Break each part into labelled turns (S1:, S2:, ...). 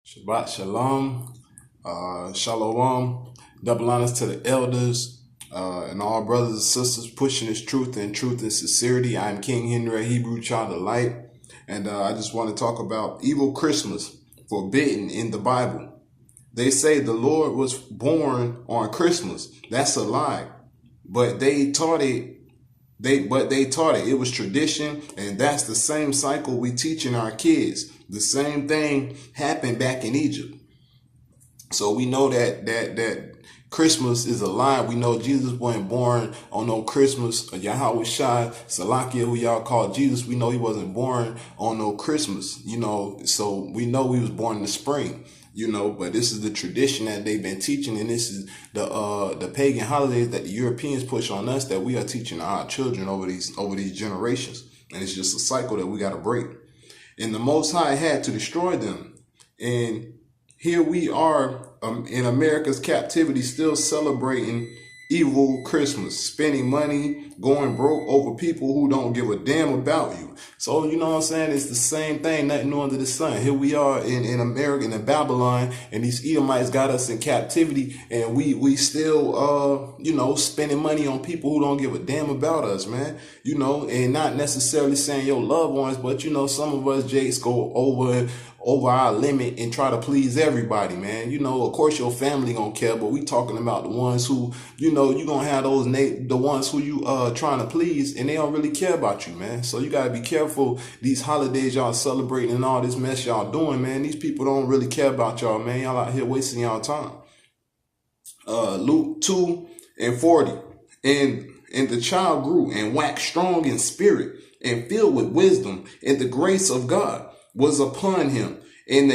S1: Shabbat Shalom, Shalom, double honors to the elders and all brothers and sisters pushing this truth and sincerity. I'm King Henry, Hebrew child of light, and I just want to talk about evil Christmas, forbidden in the Bible. They say the Lord was born on Christmas. That's a lie, but they taught it. They taught it. It was tradition, and that's the same cycle we teaching our kids. The same thing happened back in Egypt. So we know that Christmas is a lie. We know Jesus wasn't born on no Christmas. Yahweh Shai, Salakia, who y'all call Jesus, we know he wasn't born on no Christmas. So we know he was born in the spring. But this is the tradition that they've been teaching, and this is the pagan holidays that the Europeans push on us that we are teaching our children over these generations. And it's just a cycle that we got to break. And the Most High had to destroy them. And here we are in America's captivity, still celebrating evil Christmas, spending money, going broke over people who don't give a damn about you. So, you know what I'm saying? It's the same thing, nothing new under the sun. Here we are in America, in Babylon, and these Edomites got us in captivity, and we still, spending money on people who don't give a damn about us, man. And not necessarily saying your loved ones, but, some of us Jakes go over our limit and try to please everybody, man. Of course your family gonna care, but we talking about the ones who, you gonna have the ones who you trying to please, and they don't really care about you, man. So you gotta be careful these holidays y'all celebrating and all this mess y'all doing, man. These people don't really care about y'all, man. Y'all out here wasting y'all time. Luke 2:40. And the child grew and waxed strong in spirit and filled with wisdom, and the grace of God was upon him. And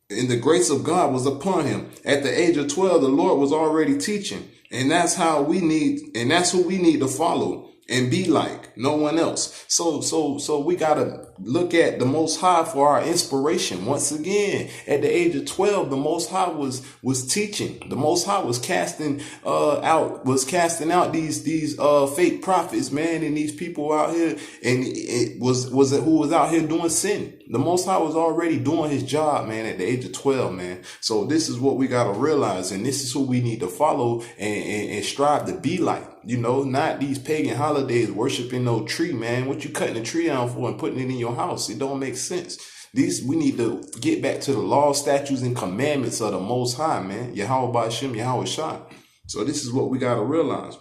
S1: the grace of God was upon him. At the age of 12, the Lord was already teaching. And that's who we need to follow and be like no one else. So we gotta look at the Most High for our inspiration. Once again, at the age of 12, the Most High was teaching. The Most High was casting out these fake prophets, man, and these people out here, and it was who was out here doing sin. The Most High was already doing his job, man, at the age of 12, man. So this is what we gotta realize, and this is who we need to follow and strive to be like. Not these pagan holidays, worshiping no tree, man. What you cutting the tree down for and putting it in your house? It don't make sense. We need to get back to the law, statutes, and commandments of the Most High, man. Yahweh Ba'Shem, Yahweh Shai. So this is what we got to realize.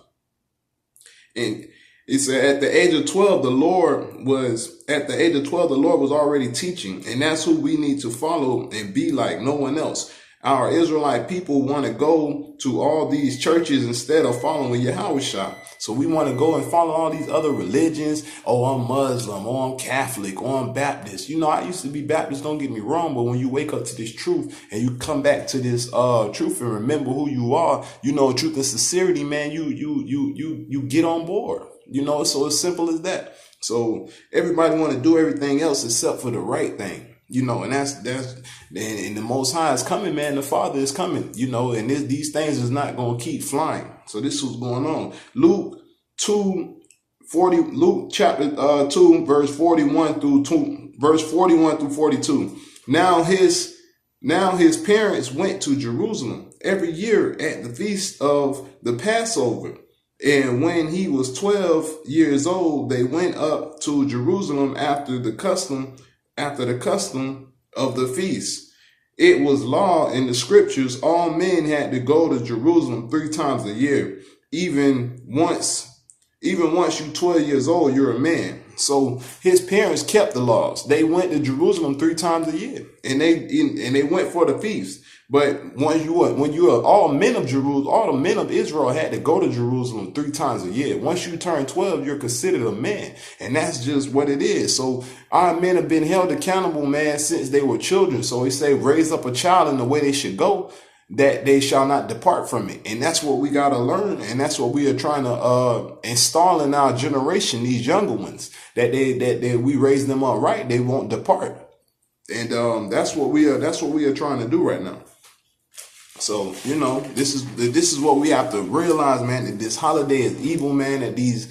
S1: And it said at the age of 12, the Lord was already teaching. And that's who we need to follow and be like no one else. Our Israelite people want to go to all these churches instead of following Yahweh Shai. So we want to go and follow all these other religions. Oh, I'm Muslim, or I'm Catholic, or I'm Baptist. I used to be Baptist, don't get me wrong, but when you wake up to this truth and you come back to this truth and remember who you are, truth and sincerity, man, you get on board. So as simple as that. So everybody want to do everything else except for the right thing. And that's and the Most High is coming, man. The Father is coming, and these things is not going to keep flying. So this is what's going on. Luke chapter 2, verse 41 through 42. Now his parents went to Jerusalem every year at the feast of the Passover. And when he was 12 years old, they went up to Jerusalem after the custom of the feast. It was law in the scriptures, all men had to go to Jerusalem 3 times a year. Even once you're 12 years old, you're a man. So his parents kept the laws. They went to Jerusalem 3 times a year, and they went for the feast. But when you are all men of Jerusalem, all the men of Israel had to go to Jerusalem 3 times a year. Once you turn 12, you're considered a man. And that's just what it is. So our men have been held accountable, man, since they were children. So he say, raise up a child in the way they should go, that they shall not depart from it. And that's what we got to learn. And that's what we are trying to install in our generation, these younger ones, that we raise them up right. They won't depart. And that's what we are trying to do right now. So, this is what we have to realize, man, that this holiday is evil, man, that these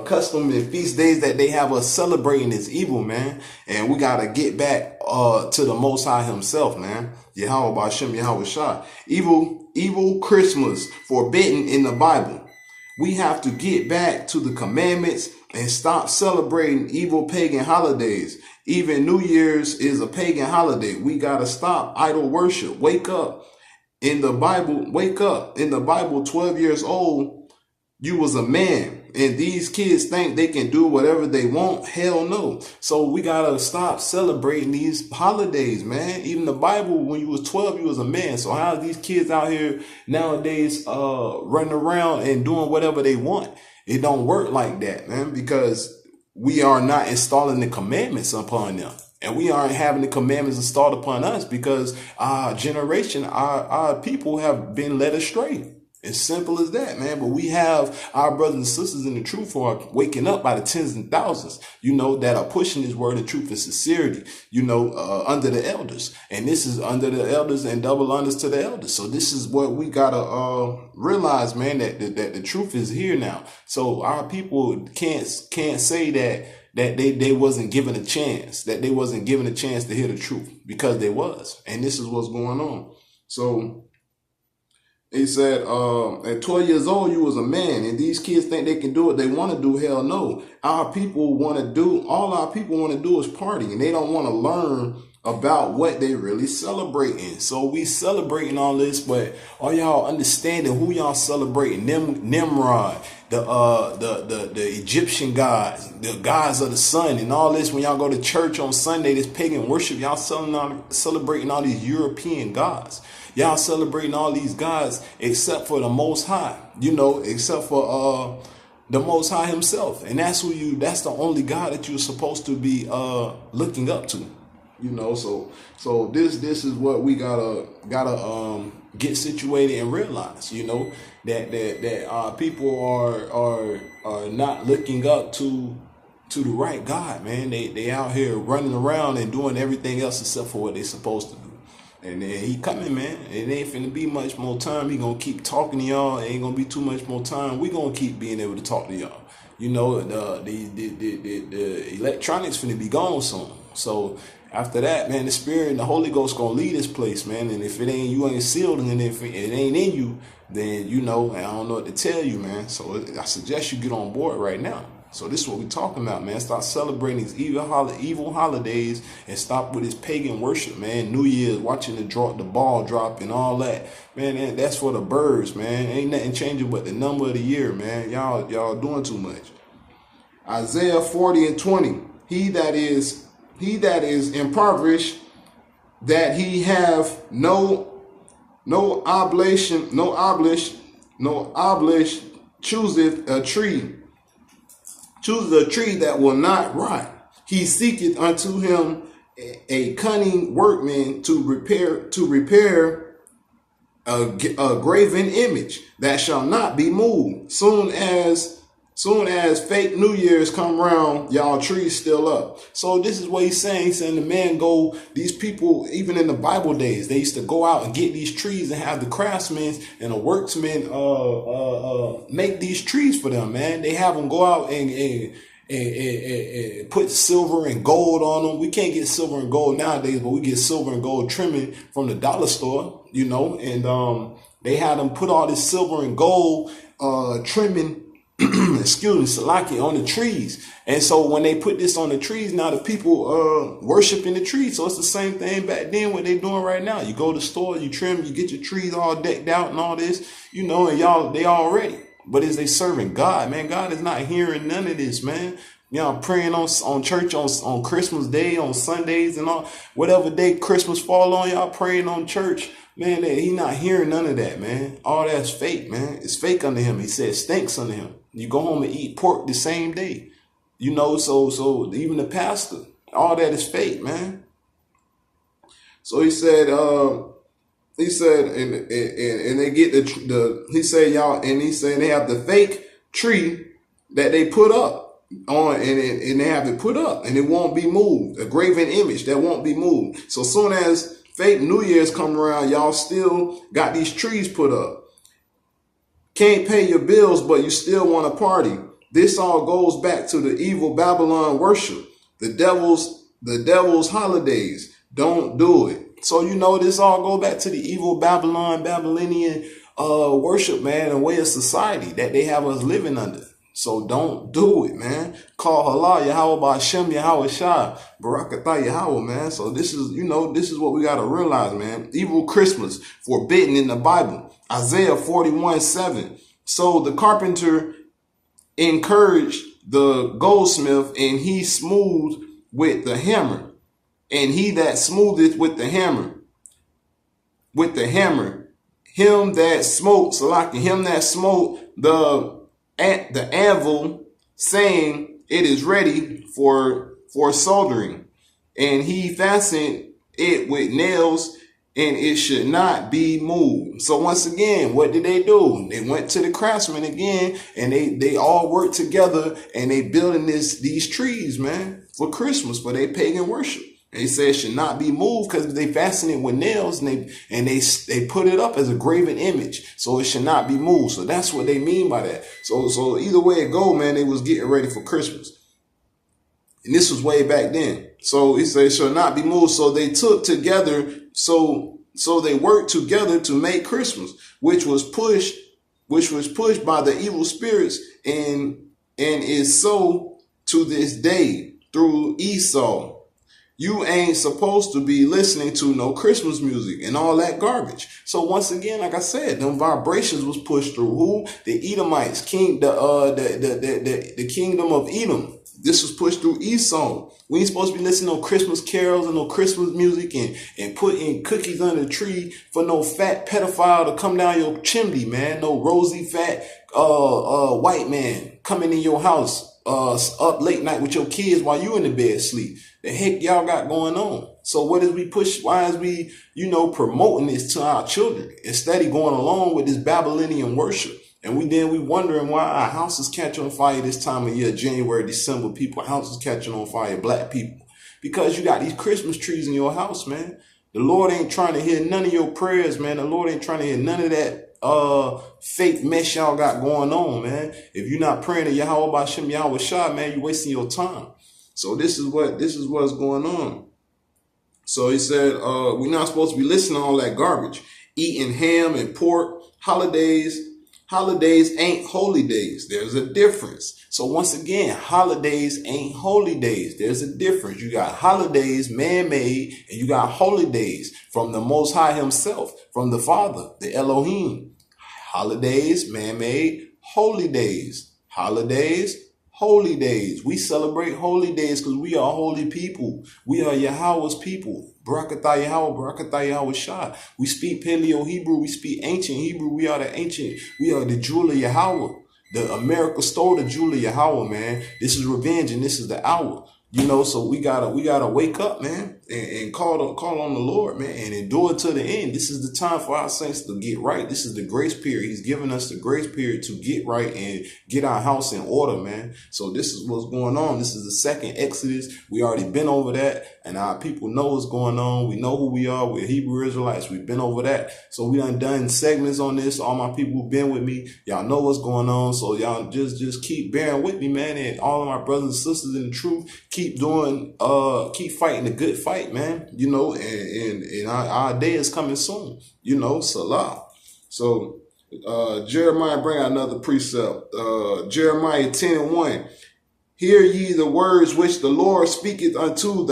S1: custom and feast days that they have us celebrating is evil, man. And we gotta get back to the Most High Himself, man. Yahweh B'Shem Yahweh Shah. Evil Christmas forbidden in the Bible. We have to get back to the commandments and stop celebrating evil pagan holidays. Even New Year's is a pagan holiday. We gotta stop idol worship. Wake up. In the Bible, wake up. In the Bible, 12 years old, you was a man. And these kids think they can do whatever they want. Hell no. So we gotta stop celebrating these holidays, man. Even the Bible, when you was 12, you was a man. So how are these kids out here nowadays running around and doing whatever they want? It don't work like that, man, because we are not installing the commandments upon them. And we aren't having the commandments installed upon us because our generation, our people have been led astray. As simple as that, man. But we have our brothers and sisters in the truth who are waking up by the tens and thousands, that are pushing this word of truth and sincerity, under the elders. And this is under the elders and double unders to the elders. So this is what we gotta realize, man, that the truth is here now. So our people can't say that they wasn't given a chance, that they wasn't given a chance to hear the truth, because they was. And this is what's going on. So he said, at 12 years old, you was a man, and these kids think they can do what they want to do. Hell no. All our people want to do is party, and they don't want to learn about what they really celebrating. So we celebrating all this, but are y'all understanding who y'all celebrating? Nimrod, the Egyptian gods, the gods of the sun, and all this. When y'all go to church on Sunday, this pagan worship, y'all celebrating all these European gods. Y'all celebrating all these gods except for the Most High, except for the Most High Himself. And that's that's the only God that you're supposed to be looking up to. So this is what we gotta get situated and realize, that our people are not looking up to the right God, man. They out here running around and doing everything else except for what they supposed to do. And then he coming, man. It ain't finna be much more time. He gonna keep talking to y'all. It ain't gonna be too much more time. We gonna keep being able to talk to y'all. The electronics finna be gone soon. So after that, man, the Spirit and the Holy Ghost gonna lead this place, man. And if you ain't sealed, and if it ain't in you, then I don't know what to tell you, man. So I suggest you get on board right now. So this is what we're talking about, man. Stop celebrating these evil holidays and stop with this pagan worship, man. New Year's, watching the ball drop and all that, man. That's for the birds, man. Ain't nothing changing but the number of the year, man. Y'all doing too much. Isaiah 40:20. He that is impoverished, that he have no oblation, chooseth a tree that will not rot. He seeketh unto him a cunning workman to repair a graven image that shall not be moved. Soon as fake New Year's come around, y'all trees still up. So this is what he's saying. He's saying these people, even in the Bible days, they used to go out and get these trees and have the craftsmen and the worksmen make these trees for them, man. They have them go out and put silver and gold on them. We can't get silver and gold nowadays, but we get silver and gold trimming from the dollar store, and they had them put all this silver and gold trimming Salaki, on the trees. And so when they put this on the trees, now the people worshiping the trees. So it's the same thing back then what they doing right now. You go to the store, you trim, you get your trees all decked out and all this, and they all ready. But is they serving God, man? God is not hearing none of this, man. Praying on church on Christmas Day, on Sundays and all, whatever day Christmas fall on, y'all praying on church. Man, he not hearing none of that, man. All that's fake, man. It's fake unto him. He said stinks unto him. You go home and eat pork the same day. So even the pastor, all that is fake, man. So he said, and they get he said, y'all, and he's saying they have the fake tree that they put up on, and they have it put up and it won't be moved. A graven image that won't be moved. So soon as fake New Year's come around, y'all still got these trees put up. Can't pay your bills, but you still want to party. This all goes back to the evil Babylon worship, the devil's holidays. Don't do it. So this all go back to the evil Babylonian worship, man, and way of society that they have us living under. So don't do it, man. Call Allah, Yahweh Ba'Shem, Yahweh Shah, Barakatah Yahweh, man. So this is what we got to realize, man. Evil Christmas, forbidden in the Bible. Isaiah 41:7. So the carpenter encouraged the goldsmith, and he smoothed with the hammer. And he that smootheth with the hammer, him that smote, Salaki, him that smote the anvil, saying, it is ready for soldering. And he fastened it with nails, and it should not be moved. So once again, what did they do? They went to the craftsman again, and they all worked together, and they building these trees, man, for Christmas, for their pagan worship. They said it should not be moved because they fastened it with nails, and they put it up as a graven image, so it should not be moved. So that's what they mean by that. So either way it go, man, they was getting ready for Christmas, and this was way back then. So he said it shall not be moved. So they took together, so they worked together to make Christmas, which was pushed by the evil spirits, and is so to this day through Esau. You ain't supposed to be listening to no Christmas music and all that garbage. So once again, like I said, them vibrations was pushed through who? The Edomites, the kingdom of Edom. This was pushed through Esau. We ain't supposed to be listening to no Christmas carols and no Christmas music and putting cookies under the tree for no fat pedophile to come down your chimney, man. No rosy fat white man coming in your house up late night with your kids while you in the bed sleep. The heck y'all got going on? So what is we push? Why is we, promoting this to our children instead of going along with this Babylonian worship? And we wondering why our houses catch on fire this time of year, January, December. People houses catching on fire, black people, because you got these Christmas trees in your house, man. The Lord ain't trying to hear none of your prayers, man. The Lord ain't trying to hear none of that fake mess y'all got going on, man. If you're not praying to Yahweh Ba'Shem, Yahweh Shah, man, you're wasting your time. So this is what's going on. So he said, we're not supposed to be listening to all that garbage, eating ham and pork. Holidays ain't holy days. There's a difference. So once again, holidays ain't holy days. There's a difference. You got holidays, man-made, and you got holy days from the Most High himself, from the Father, the Elohim. Holidays, man-made, holy days. Holidays, holy days. We celebrate holy days because we are holy people. We are Yahweh's people. Barakatah Yahweh, Barakatah Yahweh Shah. We speak Paleo Hebrew. We speak ancient Hebrew. We are the jewel of Yahweh. The America stole the jewel of Yahweh, man. This is revenge, and this is the hour. So we gotta wake up, man, and call on the Lord, man, and endure to the end. This is the time for our saints to get right. This is the grace period. He's giving us the grace period to get right and get our house in order, man. So this is what's going on. This is the second Exodus. We already been over that, and our people know what's going on. We know who we are. We're Hebrew Israelites. We've been over that. So we done segments on this. All my people who've been with me, y'all know what's going on. So y'all just keep bearing with me, man, and all of my brothers and sisters in the truth. Keep fighting the good fight, man, and our day is coming soon, Salah. So, Jeremiah bring out another precept, Jeremiah 10:1. Hear ye the words which the Lord speaketh unto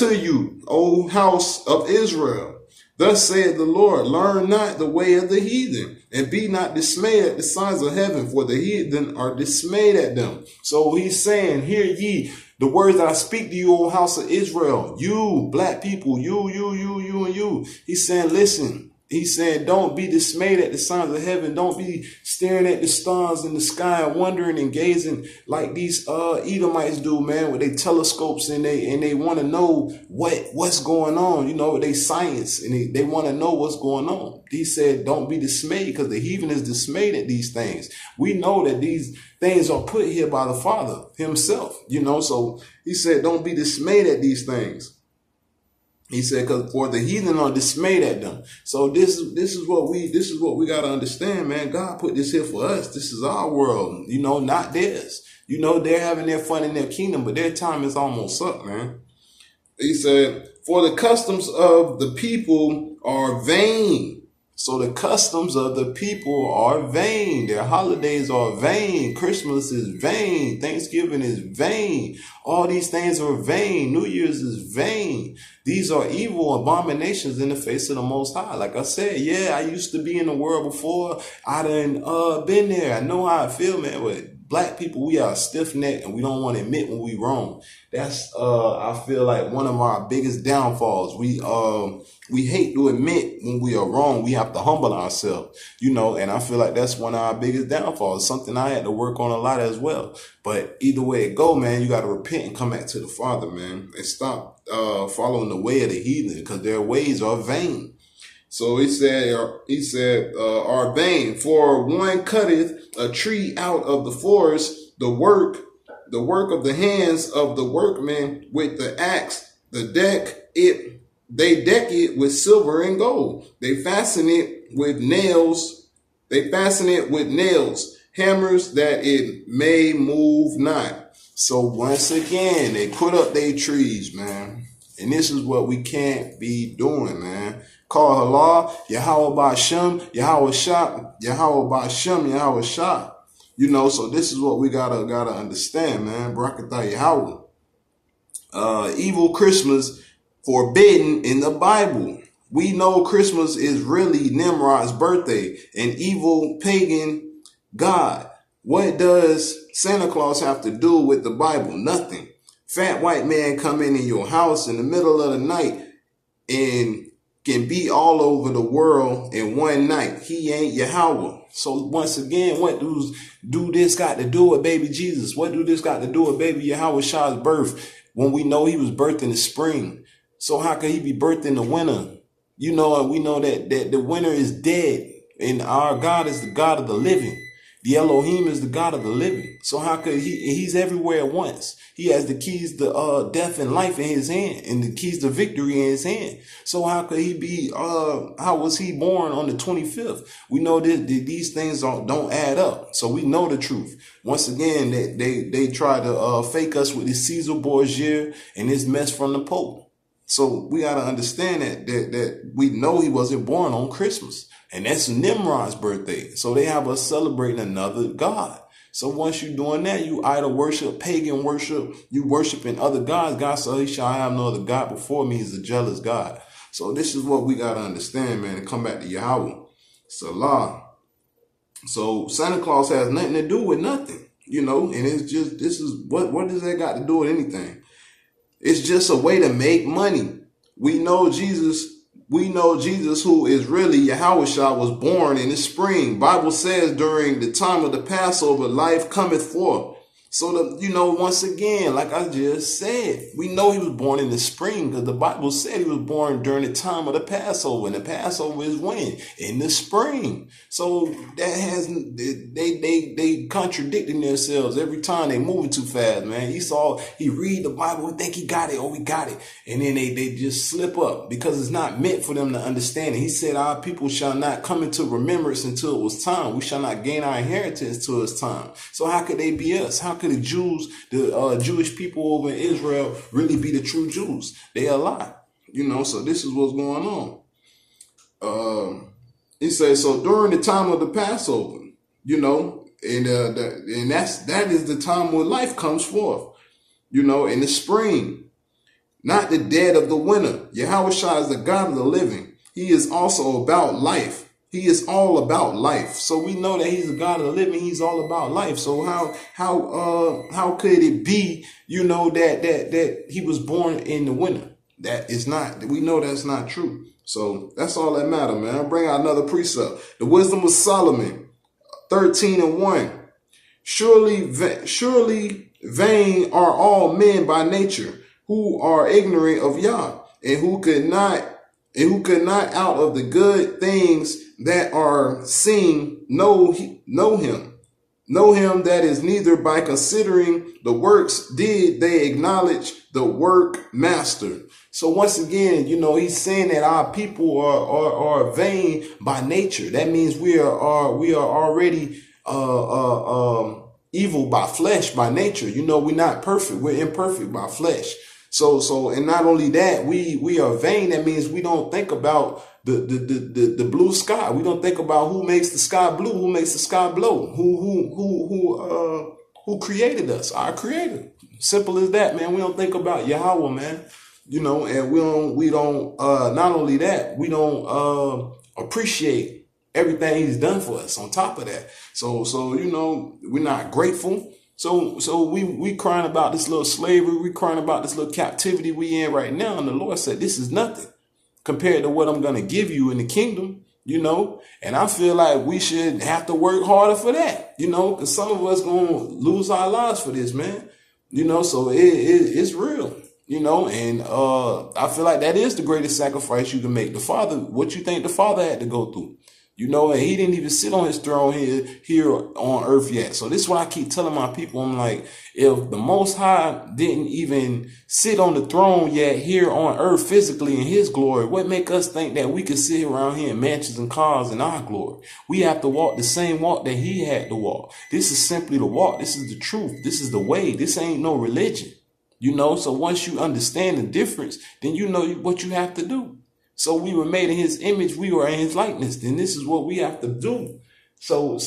S1: you, O house of Israel. Thus saith the Lord, learn not the way of the heathen, and be not dismayed at the signs of heaven, for the heathen are dismayed at them. So he's saying, hear ye the words that I speak to you, O house of Israel. You, black people, you, and you. He's saying, listen. He's saying, don't be dismayed at the signs of heaven. Don't be staring at the stars in the sky and wondering and gazing like these Edomites do, man, with their telescopes, and they want to know what's going on, they science, and they want to know what's going on. He said, don't be dismayed, because the heathen is dismayed at these things. We know that these things are put here by the Father himself, so he said, don't be dismayed at these things. He said, "Cause for the heathen are dismayed at them." So this is what we gotta understand, man. God put this here for us. This is our world, not theirs. They're having their fun in their kingdom, but their time is almost up, man. He said, "For the customs of the people are vain." So the customs of the people are vain. Their holidays are vain. Christmas is vain. Thanksgiving is vain. All these things are vain. New Year's is vain. These are evil abominations in the face of the Most High. Like I said, yeah, I used to be in the world before. I done been there. I know how I feel, man. But black people, we are stiff-necked and we don't want to admit when we wrong. That's I feel like one of our biggest downfalls. We hate to admit when we are wrong. We have to humble ourselves, and I feel like that's one of our biggest downfalls. Something I had to work on a lot as well. But either way it go, man, you got to repent and come back to the Father, man, and stop following the way of the heathen, because their ways are vain. So he said, are vain. For one cutteth a tree out of the forest, the work of the hands of the workmen with the axe, they deck it with silver and gold. They fasten it with nails, hammers that it may move not. So once again, they put up their trees, man. And this is what we can't be doing, man. Call halal, Yahweh Ba'Shem, Yahweh Shah, Yahweh Ba'Shem, Yahweh Shah. So this is what we gotta understand, man. Barakatah Yahweh. Evil Christmas forbidden in the Bible. We know Christmas is really Nimrod's birthday, an evil pagan god. What does Santa Claus have to do with the Bible? Nothing. Fat white man come in your house in the middle of the night and can be all over the world in one night. He ain't Yahweh. So once again, what do this got to do with baby Jesus? What do this got to do with baby Yahweh Shah's birth when we know he was birthed in the spring? So how could he be birthed in the winter? We know that the winter is dead, and our God is the God of the living. The Elohim is the God of the living. So how could he's everywhere at once? He has the keys to death and life in his hand, and the keys to victory in his hand. So how could he be, how was he born on the 25th? We know that these things don't add up. So we know the truth. Once again, they try to fake us with this Caesar Borgia and this mess from the Pope. So we got to understand that we know he wasn't born on Christmas. And that's Nimrod's birthday. So they have us celebrating another God. So once you're doing that, you idol worship, pagan worship, you worshiping other gods. God said, he shall have no other God before me. He's a jealous God. So this is what we got to understand, man, and come back to Yahweh. Salah. So Santa Claus has nothing to do with nothing, and it's just, what does that got to do with anything? It's just a way to make money. We know Jesus, who is really Yahweh Shah, was born in the spring. Bible says during the time of the Passover, life cometh forth. So, once again, like I just said, we know he was born in the spring because the Bible said he was born during the time of the Passover. And the Passover is when? In the spring. So that has, they contradicting themselves every time. They moving too fast, man. He read the Bible and think he got it. Oh, we got it. And then they just slip up because it's not meant for them to understand it. He said, our people shall not come into remembrance until it was time. We shall not gain our inheritance till it's time. So how could they be us? How could the Jews, the Jewish people over in Israel really be the true Jews? They a lie, so this is what's going on. He says, so during the time of the Passover, and that is the time when life comes forth, in the spring, not the dead of the winter. Yahweh Shah is the God of the living. He is also about life. He is all about life. So we know that he's the God of the living. He's all about life. So how could it be, that he was born in the winter? That is not, we know that's not true. So that's all that matter, man. I'll bring out another precept. The wisdom of Solomon, 13:1. Surely vain are all men by nature, who are ignorant of Yah, and who could not out of the good things that are seen know him. Know him, that is neither by considering the works did they acknowledge the work master. So once again, he's saying that our people are vain by nature. That means we are already evil by flesh, by nature. We're not perfect. We're imperfect by flesh. So and not only that, we are vain. That means we don't think about the blue sky. We don't think about who makes the sky blue, who makes the sky blue, who created us, our creator. Simple as that, man. We don't think about Yahweh, man. And we don't not only that, we don't appreciate everything he's done for us on top of that. So we're not grateful. So we crying about this little slavery, we crying about this little captivity we in right now. And the Lord said, this is nothing compared to what I'm going to give you in the kingdom, and I feel like we should have to work harder for that, because some of us going to lose our lives for this, man, so it's real, and I feel like that is the greatest sacrifice you can make. The Father, what you think the Father had to go through? And he didn't even sit on his throne here on earth yet. So this is what I keep telling my people. I'm like, if the Most High didn't even sit on the throne yet here on earth physically in his glory, what make us think that we could sit around here in mansions and cars in our glory? We have to walk the same walk that he had to walk. This is simply the walk. This is the truth. This is the way. This ain't no religion. So once you understand the difference, then you know what you have to do. So we were made in his image. We were in his likeness. Then this is what we have to do. So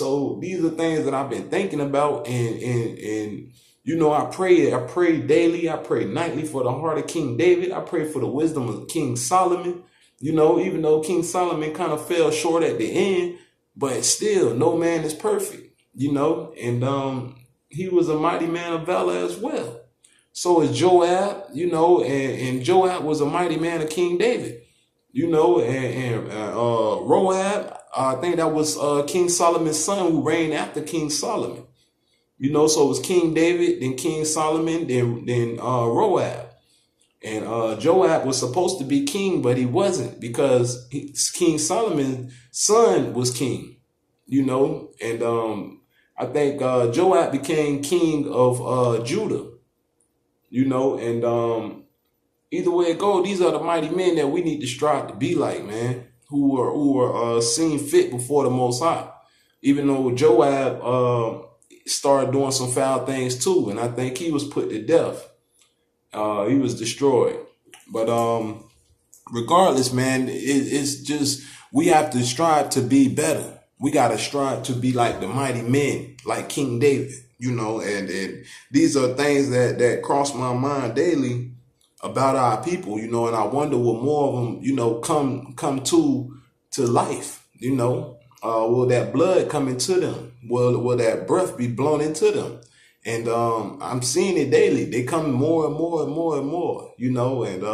S1: these are things that I've been thinking about. And I pray daily. I pray nightly for the heart of King David. I pray for the wisdom of King Solomon. Even though King Solomon kind of fell short at the end, but still no man is perfect, and he was a mighty man of valor as well. So is Joab, and Joab was a mighty man of King David. And Roab, I think that was King Solomon's son who reigned after King Solomon. So it was King David, then King Solomon, then Roab. And Joab was supposed to be king, but he wasn't, because King Solomon's son was king. And I think Joab became king of Judah. And either way it goes, these are the mighty men that we need to strive to be like, man, who are seen fit before the Most High. Even though Joab started doing some foul things too, and I think he was put to death. He was destroyed. But regardless, man, it's just we have to strive to be better. We got to strive to be like the mighty men, like King David, and these are things that cross my mind daily about our people, and I wonder what more of them, come to life, will that blood come into them? Will that breath be blown into them? And I'm seeing it daily. They come more and more and more and more, and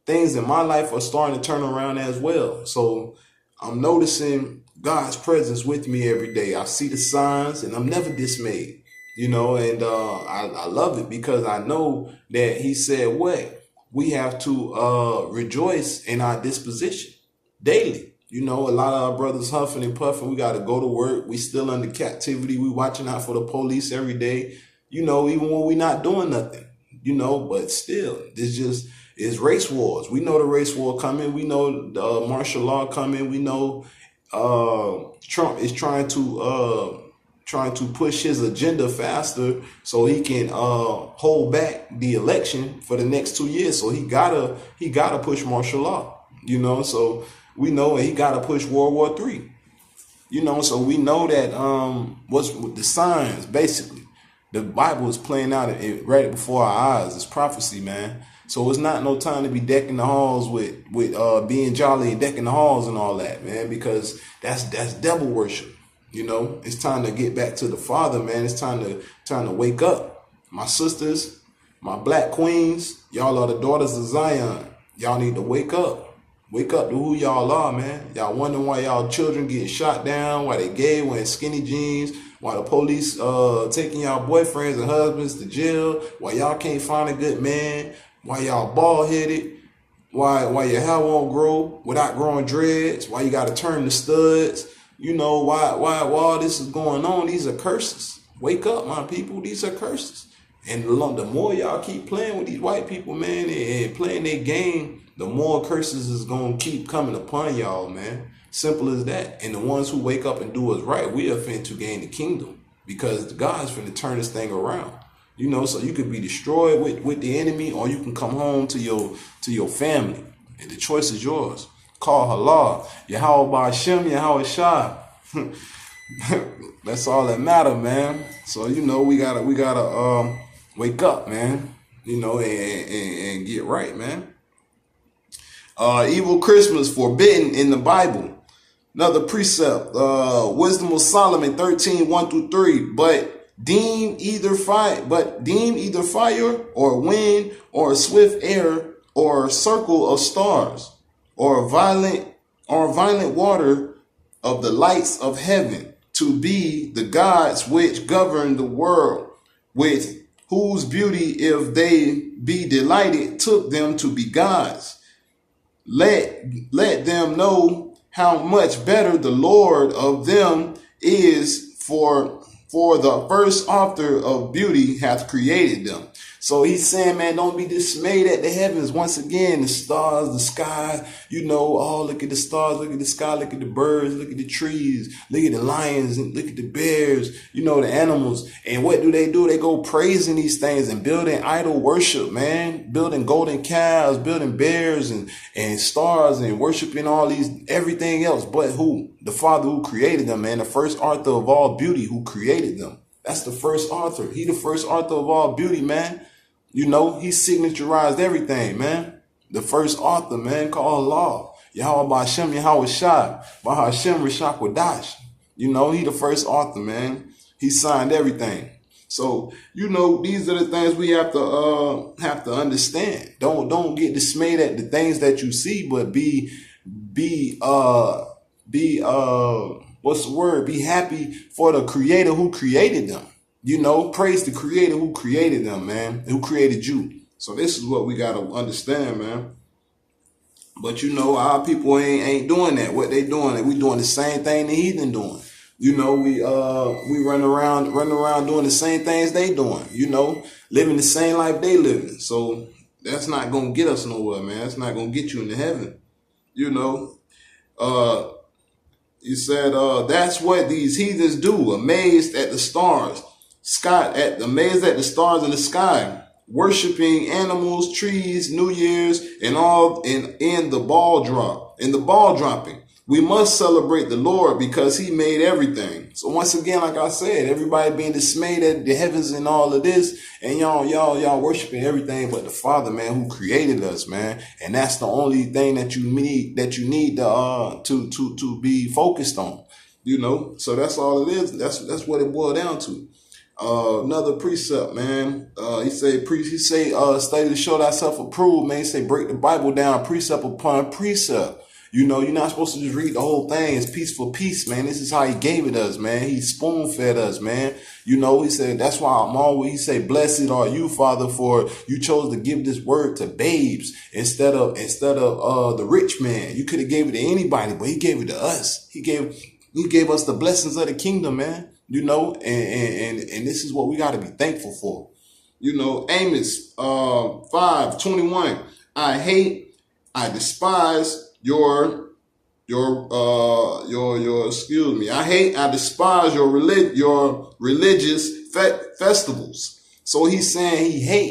S1: things in my life are starting to turn around as well. So I'm noticing God's presence with me every day. I see the signs and I'm never dismayed. And I love it, because I know that he said what? We have to rejoice in our disposition daily. A lot of our brothers huffing and puffing. We got to go to work. We still under captivity. We watching out for the police every day, even when we're not doing nothing, but still, it's race wars. We know the race war coming. We know the martial law coming. We know Trump is trying to push his agenda faster so he can hold back the election for the next 2 years. So he gotta push martial law, so we know he gotta push World War III, so we know that what's with the signs, basically the Bible is playing out right before our eyes. It's prophecy, man. So it's not no time to be decking the halls with being jolly and decking the halls and all that, man, because that's devil worship. It's time to get back to the Father, man. It's time to wake up. My sisters, my black queens, y'all are the daughters of Zion. Y'all need to wake up. Wake up to who y'all are, man. Y'all wondering why y'all children getting shot down, why they gay, wearing skinny jeans, why the police taking y'all boyfriends and husbands to jail, why y'all can't find a good man, why y'all bald-headed, why your hair won't grow without growing dreads, why you got to turn the studs. Why all this is going on. These are curses. Wake up, my people. These are curses. And the more y'all keep playing with these white people, man, and playing their game, the more curses is going to keep coming upon y'all, man. Simple as that. And the ones who wake up and do what's right, we are finna to gain the kingdom, because God's finna turn this thing around. You know, so you could be destroyed with the enemy, or you can come home to your family. And the choice is yours. Call Allah, Yahweh Hashem, Yahweh Shah. That's all that matter, man. So, you know, we gotta wake up, man. You know, and get right, man. Evil Christmas forbidden in the Bible. Another precept, Wisdom of Solomon 13:1-3. But deem either fire or wind or a swift air or a circle of stars or violent water of the lights of heaven to be the gods which govern the world, with whose beauty, if they be delighted, took them to be gods. Let them know how much better the Lord of them is, for the first author of beauty hath created them. So he's saying, man, don't be dismayed at the heavens. Once again, the stars, the sky, you know, oh, look at the stars, look at the sky, look at the birds, look at the trees, look at the lions, and look at the bears, you know, the animals. And what do? They go praising these things and building idol worship, man, building golden calves, building bears and stars, and worshiping all these, everything else. But who? The Father who created them, man, the first author of all beauty who created them. That's the first author. He the first author of all beauty, man. You know, he signaturized everything, man. The first author, man, called Allah. Yahweh Hashem, Yahweh Shah. Bahashem Rishak Wadash. You know, he the first author, man. He signed everything. So, you know, these are the things we have to understand. Don't get dismayed at the things that you see, but be what's the word? Be happy for the creator who created them. You know, praise the creator who created them, man, who created you. So this is what we got to understand, man. But, you know, our people ain't doing that. What they doing, we doing the same thing the heathen doing. You know, we run around doing the same things they doing, you know, living the same life they living. So that's not going to get us nowhere, man. That's not going to get you into heaven. You know, he said, that's what these heathens do, amazed at the stars. Amazed at the stars in the sky, worshiping animals, trees, New Year's, and all in the ball dropping. We must celebrate the Lord because he made everything. So once again, like I said, everybody being dismayed at the heavens and all of this, and y'all worshiping everything but the Father, man, who created us, man. And that's the only thing that you need to be focused on. You know, so that's all it is. That's what it boiled down to. Another precept, man. He say, study to show thyself approved, man. He say, break the Bible down precept upon precept. You know, you're not supposed to just read the whole thing. It's piece for piece, man. This is how he gave it us, man. He spoon fed us, man. You know, he said, that's why he say, blessed are you, Father, for you chose to give this word to babes instead of the rich man. You could have gave it to anybody, but he gave it to us. He gave us the blessings of the kingdom, man. You know, and this is what we got to be thankful for. You know, Amos 5:21. I despise your religious festivals. So he's saying he hates